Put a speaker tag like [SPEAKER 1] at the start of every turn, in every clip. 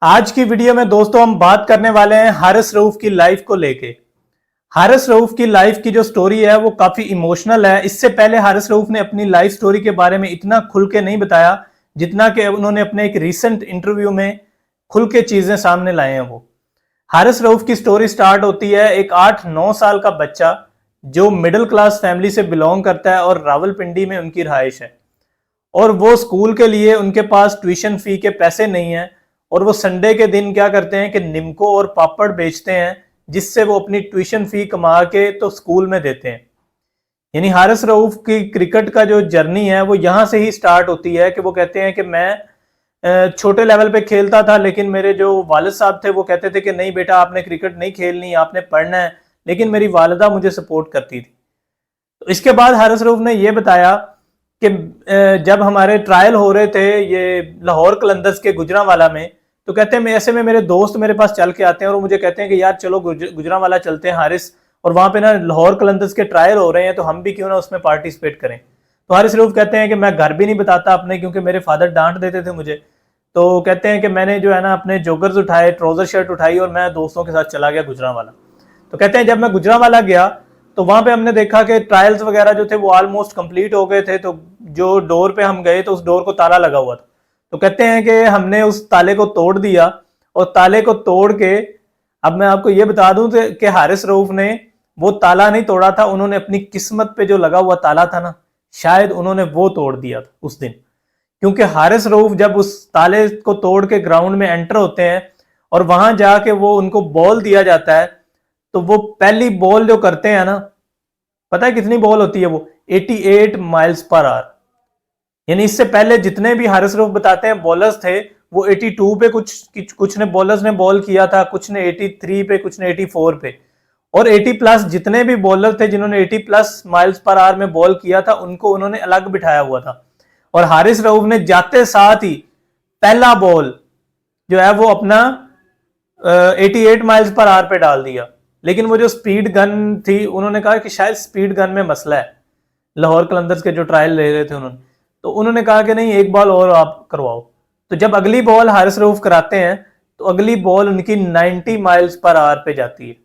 [SPEAKER 1] आज की वीडियो में दोस्तों हम बात करने वाले हैं हारिस रऊफ की लाइफ को लेके। हारिस रऊफ की लाइफ की जो स्टोरी है वो काफी इमोशनल है। इससे पहले हारिस रऊफ ने अपनी लाइफ स्टोरी के बारे में इतना खुल के नहीं बताया जितना कि उन्होंने अपने एक रीसेंट इंटरव्यू में खुल के चीजें सामने लाए हैं। वो हारिस रऊफ की स्टोरी स्टार्ट होती है एक 8-9 साल का बच्चा जो मिडिल क्लास फैमिली से बिलोंग करता है और रावलपिंडी में उनकी रहाइश है, और वो स्कूल के लिए उनके पास ट्यूशन फी के पैसे नहीं है, और वो संडे के दिन क्या करते हैं कि निम्को और पापड़ बेचते हैं जिससे वो अपनी ट्यूशन फी कमा के तो स्कूल में देते हैं। यानी हारिस रऊफ की क्रिकेट का जो जर्नी है वो यहाँ से ही स्टार्ट होती है कि वो कहते हैं कि मैं छोटे लेवल पे खेलता था, लेकिन मेरे जो वालिद साहब थे वो कहते थे कि नहीं बेटा आपने क्रिकेट नहीं खेलनी, आपने पढ़ना है, लेकिन मेरी वालिदा मुझे सपोर्ट करती थी। तो इसके बाद हारिस रऊफ ने यह बताया कि जब हमारे ट्रायल हो रहे थे ये लाहौर कलंदर्स के गुजरांवाला में, तो कहते हैं ऐसे में मेरे दोस्त मेरे पास चल के आते हैं और वो मुझे कहते हैं कि यार चलो गुजरांवाला चलते हैं हारिस, और वहां पे ना लाहौर कलंदर्स के ट्रायल हो रहे हैं तो हम भी क्यों ना उसमें पार्टिसिपेट करें। तो हारिस रऊफ कहते हैं कि मैं घर भी नहीं बताता अपने, क्योंकि मेरे फादर डांट देते थे मुझे। तो कहते हैं कि मैंने जो है ना अपने जोगर्स उठाए, ट्राउजर शर्ट उठाई और मैं दोस्तों के साथ चला गया गुजरांवाला। तो कहते हैं जब मैं गुजरांवाला गया तो वहां पे हमने देखा कि ट्रायल्स वगैरह जो थे वो ऑलमोस्ट कंप्लीट हो गए थे। तो जो डोर पे हम गए तो उस डोर को ताला लगा हुआ था। तो कहते हैं कि हमने उस ताले को तोड़ दिया, और ताले को तोड़ के अब मैं आपको ये बता दूं कि हारिस रऊफ ने वो ताला नहीं तोड़ा था, उन्होंने अपनी किस्मत पे जो लगा हुआ ताला था ना, शायद उन्होंने वो तोड़ दिया था उस दिन। क्योंकि हारिस रऊफ जब उस ताले को तोड़ के ग्राउंड में एंटर होते हैं और वहां जाके वो उनको बॉल दिया जाता है, तो वो पहली बॉल जो करते हैं ना, पता है कितनी बॉल होती है वो? 88 माइल्स पर आवर। यानी इससे पहले जितने भी हारिस रऊफ बताते हैं बॉलर्स थे वो 82 पे कुछ ने बॉलर्स ने बॉल किया था, कुछ ने 83 पे, कुछ ने 84 पे, और 80 प्लस जितने भी बॉलर थे जिन्होंने 80 प्लस माइल्स पर आवर में बॉल किया था उनको उन्होंने अलग बिठाया हुआ था। और हारिस रऊफ ने जाते साथ ही पहला बॉल जो है वो अपना 88 माइल्स पर आवर पे डाल दिया। लेकिन वो जो स्पीड गन थी, उन्होंने कहा कि शायद स्पीड गन में मसला है, लाहौर कलंदर्स के जो ट्रायल ले रहे थे उन्होंने, तो उन्होंने कहा कि नहीं एक बॉल और आप करवाओ। तो जब अगली बॉल हारिस रऊफ कराते हैं तो अगली बॉल उनकी 90 माइल्स पर आवर पे जाती है।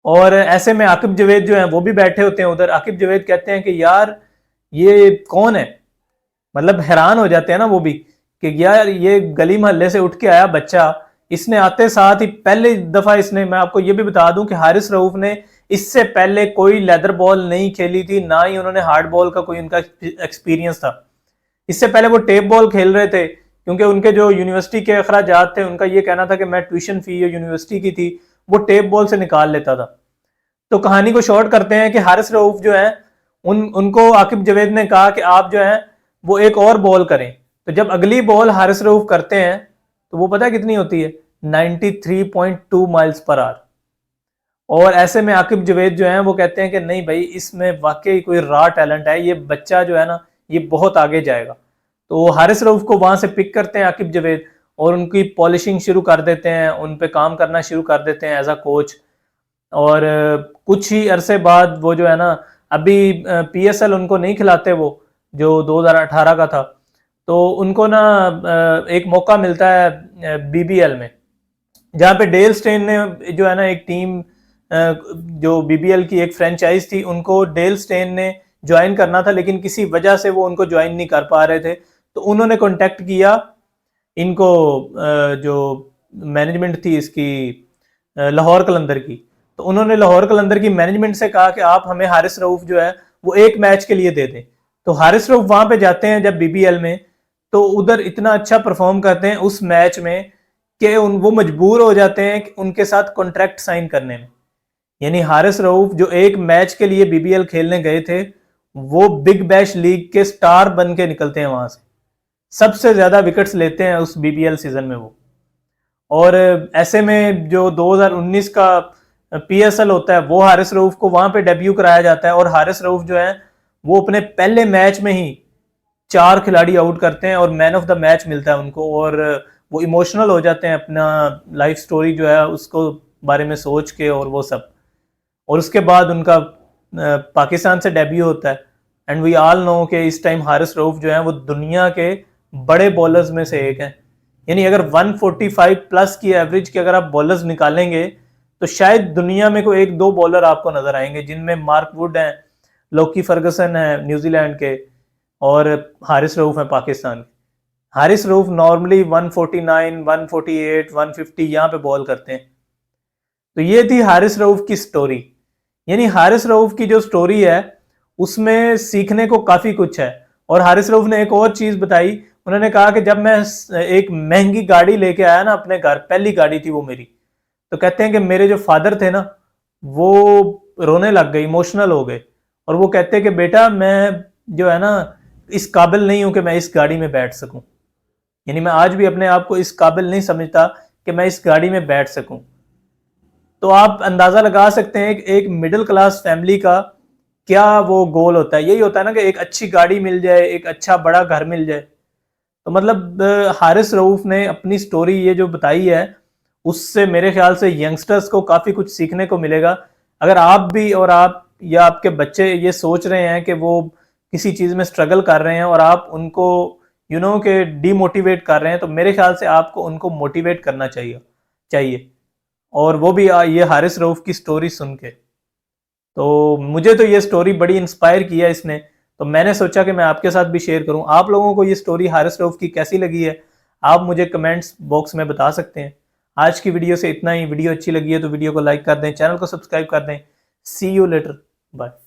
[SPEAKER 1] और ऐसे में आकिब जवेद जो है वो भी बैठे होते हैं उधर। आकिब जवेद कहते हैं कि यार ये कौन है, मतलब हैरान हो जाते हैं ना वो भी कि यार ये गली मोहल्ले से उठ के आया बच्चा, इसने आते साथ ही पहली दफा इसने, मैं आपको ये भी बता दूं कि हारिस रऊफ ने इससे पहले कोई लेदर बॉल नहीं खेली थी, ना ही उन्होंने हार्ड बॉल का कोई उनका एक्सपीरियंस था। इससे पहले वो टेप बॉल खेल रहे थे, क्योंकि उनके जो यूनिवर्सिटी के अखराजात थे उनका ये कहना था कि मैं ट्यूशन फी यूनिवर्सिटी की थी वो टेप बॉल से निकाल लेता था। तो कहानी को शॉर्ट करते हैं कि हारिस रऊफ जो है उनको आकिब जवेद ने कहा कि आप जो है वो एक और बॉल करें। तो जब अगली बॉल हारिस रऊफ करते हैं तो वो पता है कितनी होती है? 93.2 माइल्स पर आवर। और ऐसे में आकिब जवेद जो है वो कहते हैं कि नहीं भाई इसमें वाकई कोई रॉ टैलेंट है, ये बच्चा जो है ना ये बहुत आगे जाएगा। तो हारिस रऊफ को वहां से पिक करते हैं आकिब जवेद और उनकी पॉलिशिंग शुरू कर देते हैं, उन पे काम करना शुरू कर देते हैं एज अ कोच। और कुछ ही अरसे बाद वो जो है ना, अभी PSL उनको नहीं खिलाते वो जो 2018 का था, तो उनको ना एक मौका मिलता है BBL में, जहाँ पे डेल स्टेन ने जो है ना एक टीम जो BBL की एक फ्रेंचाइज थी उनको डेल स्टेन ने ज्वाइन करना था, लेकिन किसी वजह से वो उनको ज्वाइन नहीं कर पा रहे थे। तो उन्होंने कांटेक्ट किया इनको, जो मैनेजमेंट थी इसकी लाहौर कलंदर की, तो उन्होंने लाहौर कलंदर की मैनेजमेंट से कहा कि आप हमें हारिस रऊफ जो है वो एक मैच के लिए दे दें। तो हारिस रऊफ वहां पे जाते हैं जब BBL में, तो उधर इतना अच्छा परफॉर्म करते हैं उस मैच में कि वो मजबूर हो जाते हैं कि उनके साथ कॉन्ट्रैक्ट साइन करने में। यानी हारिस रऊफ जो एक मैच के लिए BBL खेलने गए थे वो बिग बैश लीग के स्टार बन के निकलते हैं वहां से, सबसे ज्यादा विकेट्स लेते हैं उस BBL सीजन में वो। और ऐसे में जो 2019 का PSL होता है वो हारिस रऊफ को वहां पे डेब्यू कराया जाता है, और हारिस रऊफ जो है वो अपने पहले मैच में ही 4 खिलाड़ी आउट करते हैं और मैन ऑफ द मैच मिलता है उनको, और वो इमोशनल हो जाते हैं अपना लाइफ स्टोरी जो है उसको बारे में सोच के और वो सब। और उसके बाद उनका पाकिस्तान से डेब्यू होता है। एंड वी ऑल नो कि इस टाइम हारिस रऊफ जो है वो दुनिया के बड़े बॉलर्स में से एक हैं, यानी अगर 145 प्लस की एवरेज के अगर आप बॉलर्स निकालेंगे तो शायद दुनिया में कोई एक दो बॉलर आपको नजर आएंगे, जिनमें मार्क वुड हैं, लोकी फर्गसन है न्यूजीलैंड के, और हारिस रऊफ है पाकिस्तान के। हारिस रऊफ नॉर्मली 149, 148, 150 यहाँ पे बॉल करते हैं। तो ये थी हारिस रऊफ की स्टोरी। यानी हारिस रऊफ की जो स्टोरी है उसमें सीखने को काफी कुछ है। और हारिस रऊफ ने एक और चीज बताई, उन्होंने कहा कि जब मैं एक महंगी गाड़ी लेके आया ना अपने घर, पहली गाड़ी थी वो मेरी, तो कहते हैं कि मेरे जो फादर थे ना वो रोने लग गए, इमोशनल हो गए, और वो कहते हैं कि बेटा मैं जो है ना इस काबिल नहीं हूं कि मैं इस गाड़ी में बैठ सकूं। यानी मैं आज भी अपने आप को इस काबिल नहीं समझता कि मैं इस गाड़ी में बैठ सकूं। तो आप अंदाजा लगा सकते हैं एक मिडिल क्लास फैमिली का क्या वो गोल होता है। यही होता है ना कि एक अच्छी गाड़ी मिल जाए, एक अच्छा बड़ा घर मिल जाए। तो मतलब हारिस रऊफ ने अपनी स्टोरी ये जो बताई है उससे मेरे ख्याल से यंगस्टर्स को काफी कुछ सीखने को मिलेगा। अगर आप भी और आप या आपके बच्चे ये सोच रहे हैं कि वो किसी चीज में स्ट्रगल कर रहे हैं और आप उनको के डीमोटिवेट कर रहे हैं, तो मेरे ख्याल से आपको उनको मोटिवेट करना चाहिए। और वो भी ये हारिस रऊफ की स्टोरी सुन के। तो मुझे तो ये स्टोरी बड़ी इंस्पायर किया इसने, तो मैंने सोचा कि मैं आपके साथ भी शेयर करूं। आप लोगों को ये स्टोरी हारिस रऊफ की कैसी लगी है, आप मुझे कमेंट्स बॉक्स में बता सकते हैं। आज की वीडियो से इतना ही। वीडियो अच्छी लगी है तो वीडियो को लाइक कर दें, चैनल को सब्सक्राइब कर दें। सी यू लेटर, बाय।